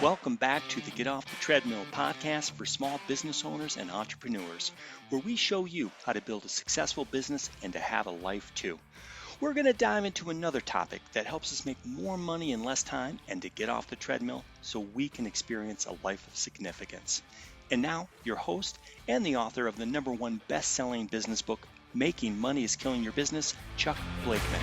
Welcome back to the Get Off the Treadmill podcast for small business owners and entrepreneurs, where we show you how to build a successful business and to have a life too. We're going to dive into another topic that helps us make more money in less time and to get off the treadmill so we can experience a life of significance. And now, your host and the author of the #1 best-selling business book, Making Money is Killing Your Business, Chuck Blakeman.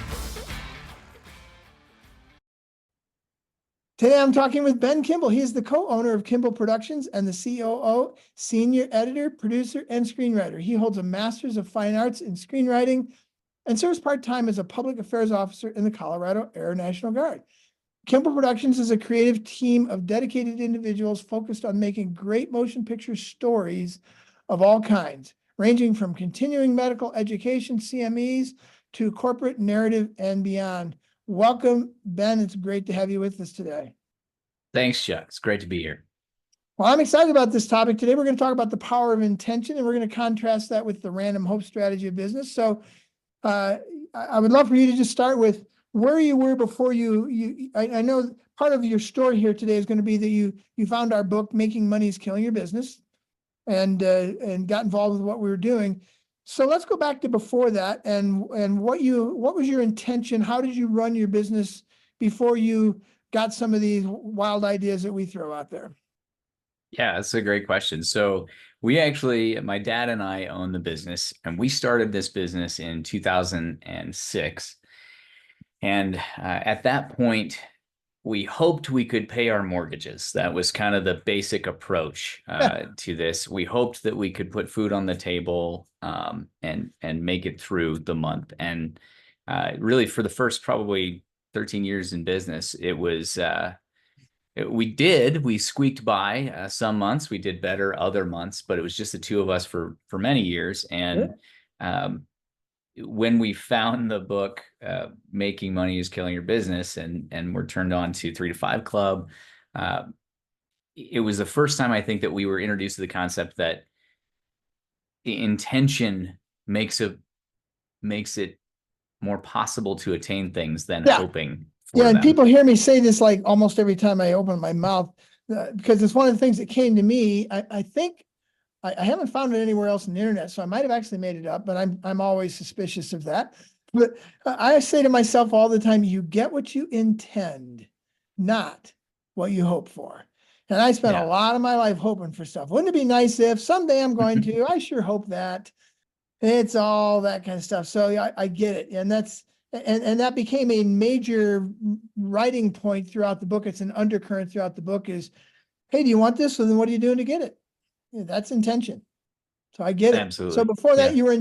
Today, I'm talking with Ben Kimball. He is the co-owner of Kimball Productions and the COO, senior editor, producer, and screenwriter. He holds a Master's of Fine Arts in Screenwriting and serves part-time as a public affairs officer in the Colorado Air National Guard. Kimball Productions is a creative team of dedicated individuals focused on making great motion picture stories of all kinds, ranging from continuing medical education, CMEs, to corporate narrative and beyond. Welcome, Ben. It's great to have you with us today. Thanks, Chuck. It's great to be here. Well, I'm excited about this topic. Today, we're going to talk about the power of intention, and we're going to contrast that with the random hope strategy of business. So I would love for you to just start with where you were before I know part of your story here today is going to be that you found our book, Making Money is Killing Your Business, and got involved with what we were doing. So let's go back to before that and what was your intention? How did you run your business before you got some of these wild ideas that we throw out there? Yeah, that's a great question. So my dad and I own the business, and we started this business in 2006. And at that point, we hoped we could pay our mortgages. That was kind of the basic approach to this. We hoped that we could put food on the table and make it through the month. And really, for the first probably 13 years in business, it was we squeaked by some months. We did better other months, but it was just the two of us for many years. And when we found the book, Making Money is Killing Your Business, and we're turned on to 3 to 5 Club, it was the first time I think that we were introduced to the concept that intention makes it more possible to attain things than hoping for them. And people hear me say this like almost every time I open my mouth, because it's one of the things that came to me. I think I haven't found it anywhere else on the internet, so I might have actually made it up, but I'm always suspicious of that. But I say to myself all the time, you get what you intend, not what you hope for. And I spent a lot of my life hoping for stuff. Wouldn't it be nice if someday I'm going to? I sure hope that. It's all that kind of stuff. So I get it. And that became a major writing point throughout the book. It's an undercurrent throughout the book is, hey, do you want this? So then what are you doing to get it? Yeah, that's intention. So I get it. Absolutely. So before that, you were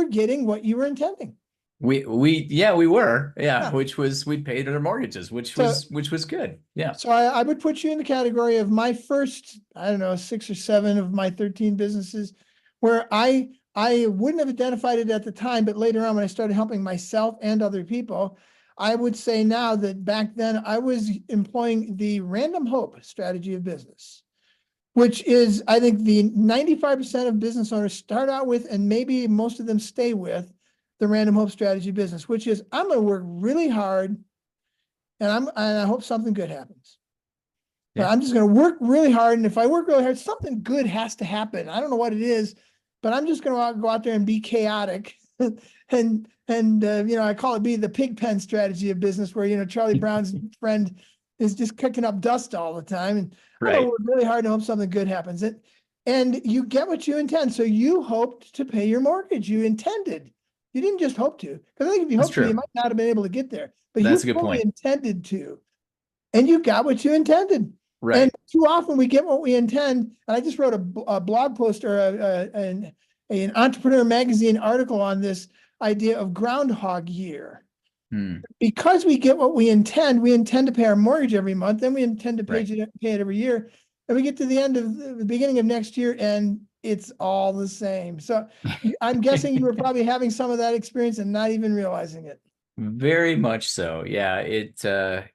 getting what you were intending. We were, which was, we paid our mortgages, which was good. Yeah. So I would put you in the category of my first, 6 or 7 of my 13 businesses where I wouldn't have identified it at the time, but later on when I started helping myself and other people, I would say now that back then I was employing the random hope strategy of business, which is, I think, the 95% of business owners start out with, and maybe most of them stay with, the random hope strategy business, which is I'm going to work really hard and I hope something good happens. Yeah. I'm just going to work really hard. And if I work really hard, something good has to happen. I don't know what it is, but I'm just going to go out there and be chaotic. and I call it be the pig pen strategy of business where, Charlie Brown's friend is just kicking up dust all the time. And I'm going to work really hard to hope something good happens. And you get what you intend. So you hoped to pay your mortgage. You intended. You didn't just hope to, because I think if you hoped to, you might not have been able to get there. But that's you a good point. Intended to, and you got what you intended. Right. And too often we get what we intend. And I just wrote a blog post or an Entrepreneur Magazine article on this idea of Groundhog Year. Because we get what we intend to pay our mortgage every month, then we intend to pay it every year. And we get to the beginning of next year, and it's all the same. So I'm guessing you were probably having some of that experience and not even realizing it. Very much so. Yeah. It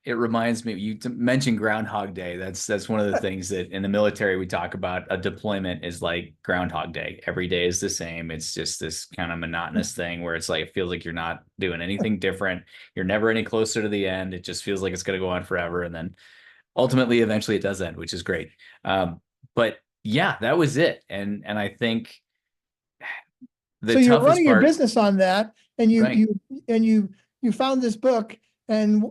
reminds me, you mentioned Groundhog Day. That's one of the things that in the military we talk about. A deployment is like Groundhog Day. Every day is the same. It's just this kind of monotonous thing where it's like, it feels like you're not doing anything different. You're never any closer to the end. It just feels like it's going to go on forever. And then ultimately, eventually it does end, which is great. But yeah, that was it. And I think So the you're toughest running your part, business on that, and right. you found this book, and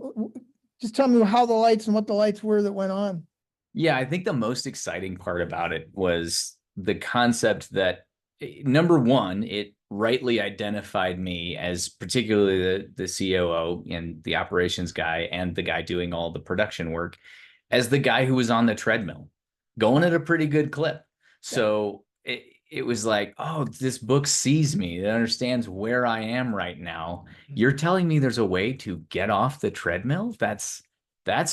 just tell me how the lights and what the lights were that went on. Yeah, I think the most exciting part about it was the concept that, number one, it rightly identified me as particularly the COO and the operations guy and the guy doing all the production work as the guy who was on the treadmill, going at a pretty good clip. So it was like, oh, this book sees me. It understands where I am right now. You're telling me there's a way to get off the treadmill? That's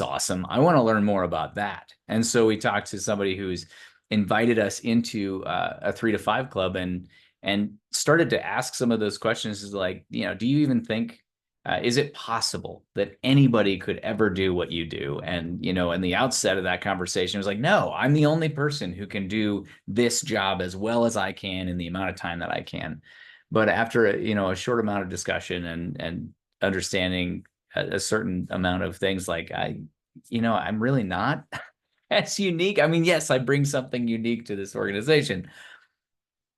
awesome. I want to learn more about that. And so we talked to somebody who's invited us into a 3 to 5 club and started to ask some of those questions, is like, do you even think, is it possible that anybody could ever do what you do? And, in the outset of that conversation, it was like, no, I'm the only person who can do this job as well as I can in the amount of time that I can. But after a short amount of discussion and understanding a certain amount of things, like I'm really not as unique. I mean, yes, I bring something unique to this organization,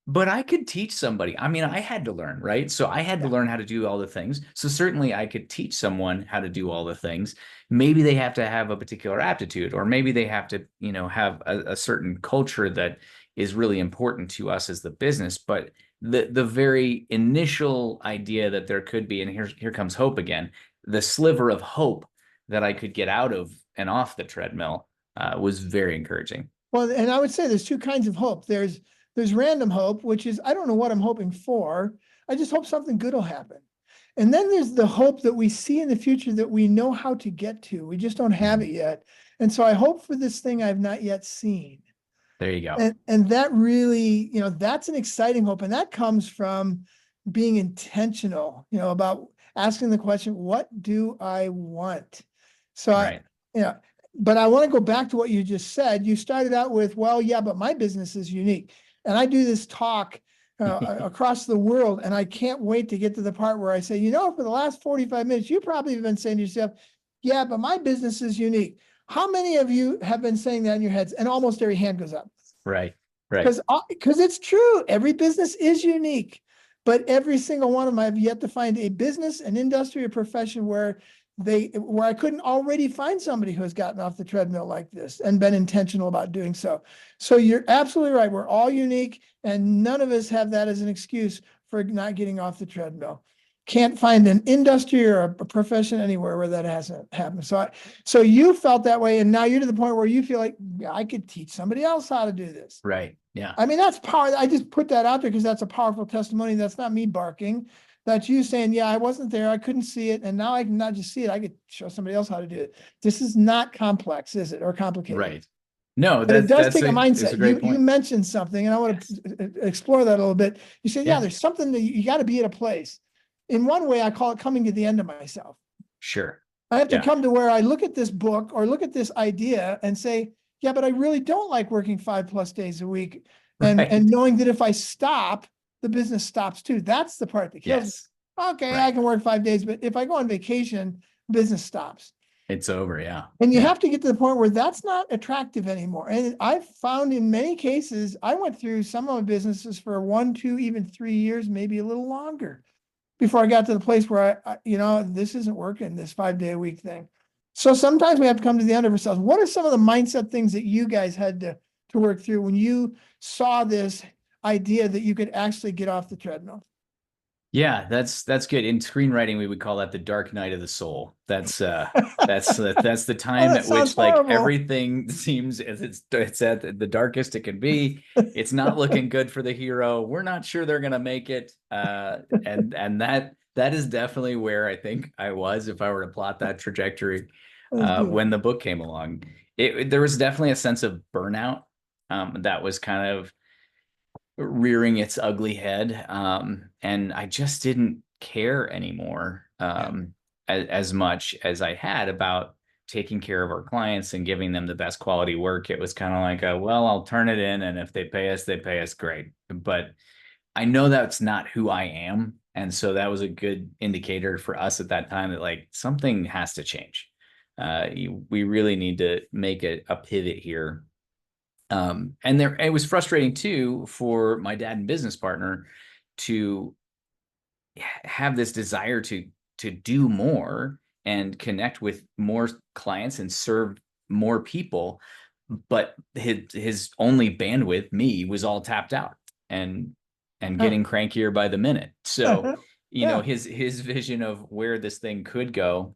but I could teach somebody. I mean, I had to learn, right? So I had to learn how to do all the things. So certainly I could teach someone how to do all the things. Maybe they have to have a particular aptitude, or maybe they have to, have a certain culture that is really important to us as the business. But the very initial idea that there could be, and here comes hope again, the sliver of hope that I could get out of and off the treadmill was very encouraging. Well, and I would say there's two kinds of hope. There's random hope, which is, I don't know what I'm hoping for. I just hope something good will happen. And then there's the hope that we see in the future that we know how to get to. We just don't have it yet. And so I hope for this thing I've not yet seen. There you go. And that really, that's an exciting hope. And that comes from being intentional, about asking the question, what do I want? So Right. but I want to go back to what you just said. You started out with, well, yeah, but my business is unique. And I do this talk across the world, and I can't wait to get to the part where I say, for the last 45 minutes, you probably have been saying to yourself, yeah, but my business is unique. How many of you have been saying that in your heads? And almost every hand goes up. Right. Right. Because it's true. Every business is unique, but every single one of them, I've yet to find a business, an industry, a profession where I couldn't already find somebody who has gotten off the treadmill like this and been intentional about doing so. So you're absolutely right. We're all unique, and none of us have that as an excuse for not getting off the treadmill. Can't find an industry or a profession anywhere where that hasn't happened. So you felt that way, and now you're to the point where you feel like, I could teach somebody else how to do this. Right. Yeah. I mean, that's power. I just put that out there because that's a powerful testimony. That's not me barking. That's you saying, yeah, I wasn't there. I couldn't see it. And now I can not just see it. I could show somebody else how to do it. This is not complex, is it? Or complicated. Right. No, but it does take a mindset. It's a great point. You mentioned something, and I want to explore that a little bit. You said, yeah, there's something that you got to be at a place. In one way, I call it coming to the end of myself. Sure. I have to come to where I look at this book or look at this idea and say, yeah, but I really don't like working 5+ days a week. And knowing that if I stop, the business stops too. That's the part that kills me. Okay, I can work 5 days, but if I go on vacation, business stops. It's over, yeah. And you have to get to the point where that's not attractive anymore. And I've found in many cases, I went through some of my businesses for 1, 2, even 3 years, maybe a little longer, before I got to the place where this isn't working, this 5-day-a-week thing. So sometimes we have to come to the end of ourselves. What are some of the mindset things that you guys had to work through when you saw this idea that you could actually get off the treadmill? Yeah, that's good. In screenwriting, we would call that the dark night of the soul. That's the time at which like everything seems as it's at the darkest it can be. It's not looking good for the hero. We're not sure they're gonna make it. And that is definitely where I think I was if I were to plot that trajectory when the book came along. There was definitely a sense of burnout that was kind of rearing its ugly head. And I just didn't care anymore as much as I had about taking care of our clients and giving them the best quality work. It was kind of like, well, I'll turn it in, and if they pay us great. But I know that's not who I am. And so that was a good indicator for us at that time that like something has to change. We really need to make a pivot here. And it was frustrating too for my dad and business partner to have this desire to do more and connect with more clients and serve more people, but his only bandwidth, me, was all tapped out and getting crankier by the minute. So his vision of where this thing could go,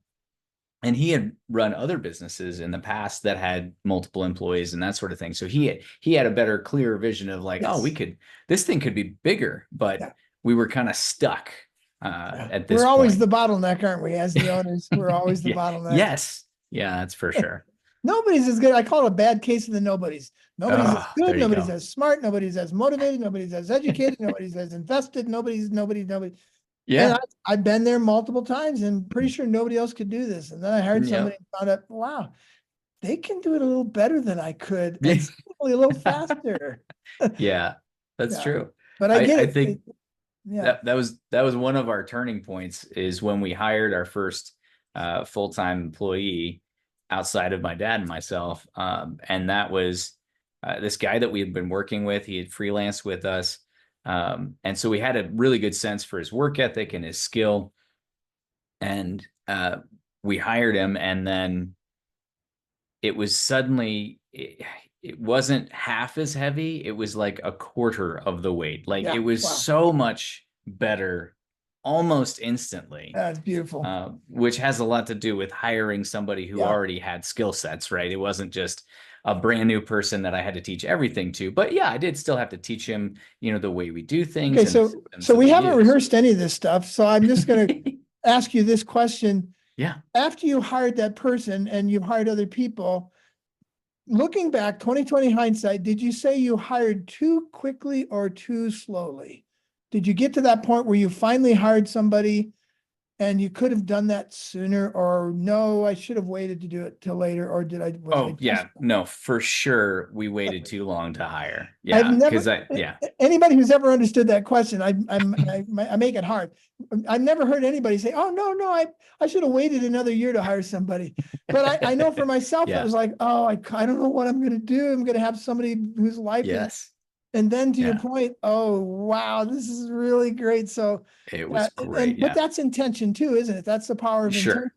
and he had run other businesses in the past that had multiple employees and that sort of thing, so he had a better, clearer vision of like, oh, this thing could be bigger, but we were kind of stuck at this We're always point. the bottleneck, aren't we? As the owners, we're always the bottleneck. Yes. Yeah, that's for sure. Nobody's as good. I call it a bad case of the nobodies. Nobody's as good. Nobody's go. as smart. Nobody's as motivated. Nobody's as educated. Nobody's as invested. Nobody. Yeah. And I've been there multiple times and pretty sure nobody else could do this. And then I heard somebody and found out, wow, they can do it a little better than I could. And probably a little faster. Yeah, that's true. But I get I it. think that was one of our turning points, is when we hired our first full-time employee outside of my dad and myself. And that was this guy that we had been working with. He had freelanced with us. And so we had a really good sense for his work ethic and his skill. And we hired him, and then it was suddenly, it wasn't half as heavy. It was like a quarter of the weight. Like it was so much better almost instantly. That's beautiful. Which has a lot to do with hiring somebody who already had skill sets, right? It wasn't just a brand new person that I had to teach everything to, but yeah, I did still have to teach him, the way we do things. Okay, so we haven't rehearsed any of this stuff. So I'm just going to ask you this question. Yeah. After you hired that person and you've hired other people, looking back, 2020 hindsight, did you say you hired too quickly or too slowly? Did you get to that point where you finally hired somebody and you could have done that sooner, or no, I should have waited to do it till later, or did I? No, for sure. We waited too long to hire. Yeah. Anybody who's ever understood that question, I make it hard. I've never heard anybody say, oh, no, I should have waited another year to hire somebody. But I know for myself, it was like, oh, I don't know what I'm going to do. I'm going to have somebody whose life is. And then to your point, oh, wow, this is really great. So it was great. But that's intention too, isn't it? That's the power of intention.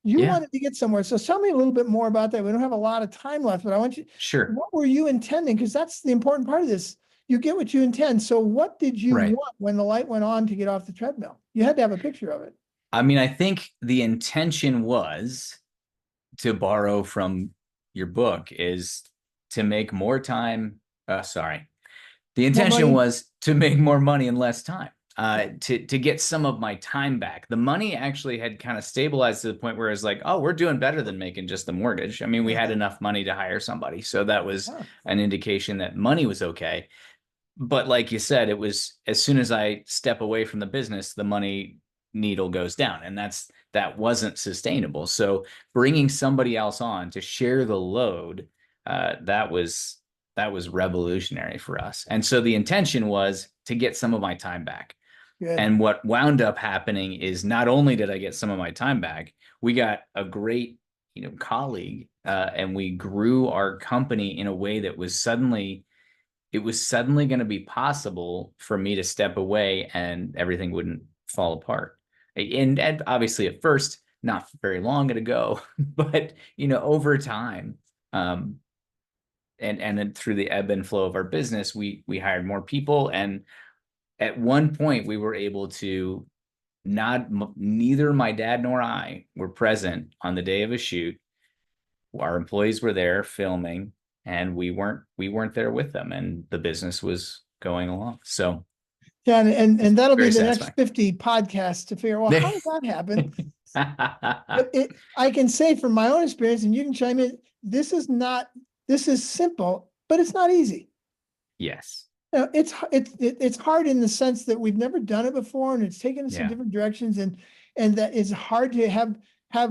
You wanted to get somewhere. So tell me a little bit more about that. We don't have a lot of time left, but I want you, what were you intending? Because that's the important part of this. You get what you intend. So what did you want when the light went on to get off the treadmill? You had to have a picture of it. I mean, I think the intention was, to borrow from your book, is to make more time. The intention was to make more money in less time, to get some of my time back. The money actually had kind of stabilized to the point where it was like, oh, we're doing better than making just the mortgage. I mean, we had enough money to hire somebody. So that was an indication that money was okay. But like you said, it was, as soon as I step away from the business, the money needle goes down, and that wasn't sustainable. So bringing somebody else on to share the load, that was revolutionary for us. And so the intention was to get some of my time back. Good. And what wound up happening is, not only did I get some of my time back, we got a great, colleague, and we grew our company in a way that was suddenly going to be possible for me to step away and everything wouldn't fall apart. And obviously at first, not very long ago, but, over time, and then through the ebb and flow of our business, we hired more people. And at one point we were able to, neither my dad nor I were present on the day of a shoot. Our employees were there filming, and we weren't there with them, and the business was going along. So yeah, and that'll be the next 50 podcasts to figure out, well, how does that happen? I can say from my own experience, and you can chime in, this is simple, but it's not easy. Yes. It's hard in the sense that we've never done it before, and it's taken us in different directions, and that it's hard to have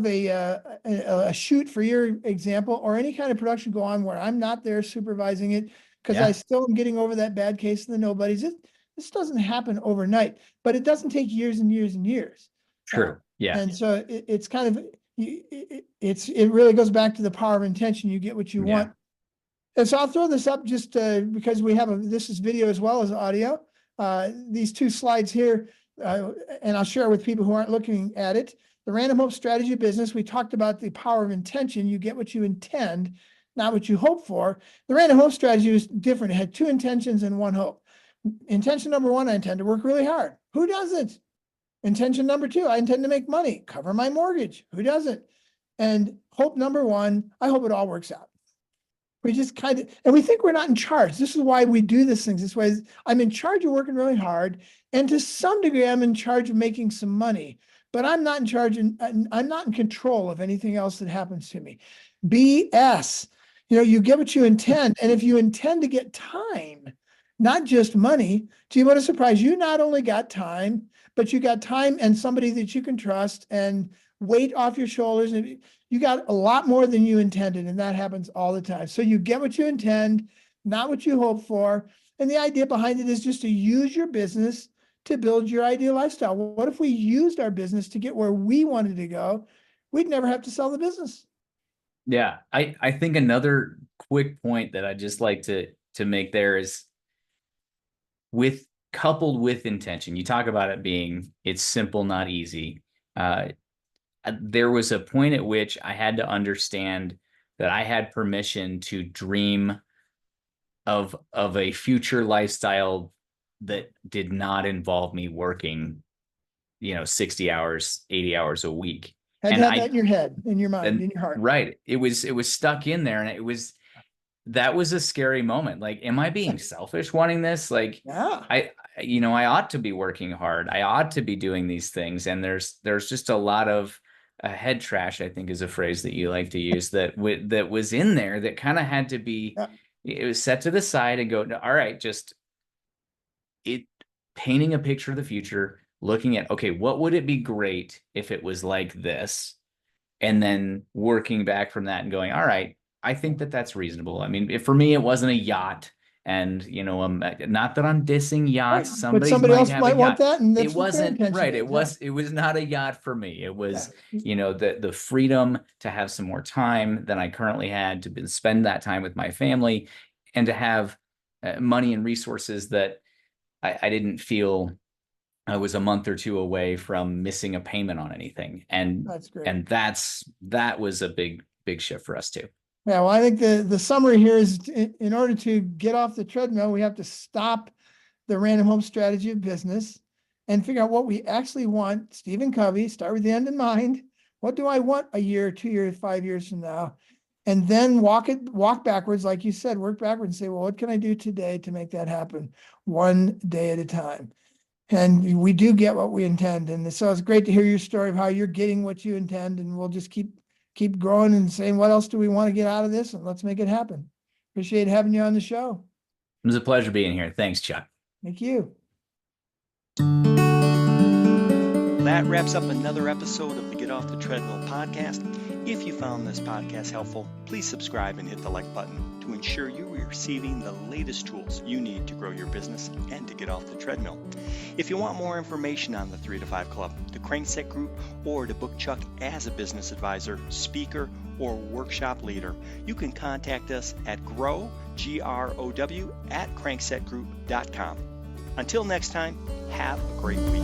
a shoot, for your example, or any kind of production go on where I'm not there supervising it, because I still am getting over that bad case of the nobodies. This doesn't happen overnight, but it doesn't take years and years and years. True. Yeah. And so it's kind of, it really goes back to the power of intention. You get what you want. And so I'll throw this up just because this is video as well as audio. These two slides here, and I'll share with people who aren't looking at it. The Random Hope Strategy of Business, we talked about the power of intention. You get what you intend, not what you hope for. The Random Hope Strategy was different. It had two intentions and one hope. Intention number one, I intend to work really hard. Who doesn't? Intention number two, I intend to make money, cover my mortgage. Who doesn't? And hope number one, I hope it all works out. We just and we think we're not in charge. This is why we do these things this way. I'm in charge of working really hard. And to some degree, I'm in charge of making some money, but I'm not in charge and I'm not in control of anything else that happens to me. BS, you get what you intend. And if you intend to get time, not just money, gee, what a surprise. You not only got time, but you got time and somebody that you can trust and weight off your shoulders. And you got a lot more than you intended, and that happens all the time. So you get what you intend, not what you hope for. And the idea behind it is just to use your business to build your ideal lifestyle. What if we used our business to get where we wanted to go? We'd never have to sell the business. Yeah, I think another quick point that I'd just like to make there is coupled with intention. You talk about it being, it's simple, not easy. There was a point at which I had to understand that I had permission to dream of a future lifestyle that did not involve me working, 60 hours, 80 hours a week. Had to have that in your head, in your mind, in your heart. Right. It was stuck in there, and that was a scary moment. Like, am I being selfish wanting this? Like, yeah. I ought to be working hard. I ought to be doing these things. And there's just a lot of head trash, I think is a phrase that you like to use, that was in there that kind of had to be, it was set to the side and go, all right, just painting a picture of the future, looking at, okay, what would it be great if it was like this? And then working back from that and going, all right, I think that's reasonable. I mean, for me, it wasn't a yacht. And, not that I'm dissing yachts. Right. But somebody else might want that. And it wasn't right. It was not a yacht for me. It was, the freedom to have some more time than I currently had, to spend that time with my family, and to have money and resources that I didn't feel I was a month or two away from missing a payment on anything. And that's great. And that was a big shift for us too. Yeah, well, I think the summary here is, in order to get off the treadmill, we have to stop the Random Hope Strategy of Business and figure out what we actually want. Stephen Covey, start with the end in mind. What do I want a year, 2 years, 5 years from now? And then walk backwards, like you said, work backwards and say, well, what can I do today to make that happen? One day at a time. And we do get what we intend. And so it's great to hear your story of how you're getting what you intend, and we'll just keep growing and saying, what else do we want to get out of this? And let's make it happen. Appreciate having you on the show. It was a pleasure being here. Thanks, Chuck. Thank you. That wraps up another episode of the Get Off the Treadmill podcast. If you found this podcast helpful, please subscribe and hit the like button to ensure you are receiving the latest tools you need to grow your business and to get off the treadmill. If you want more information on the 3 to 5 Club, the Crankset Group, or to book Chuck as a business advisor, speaker, or workshop leader, you can contact us at grow@cranksetgroup.com. Until next time, have a great week.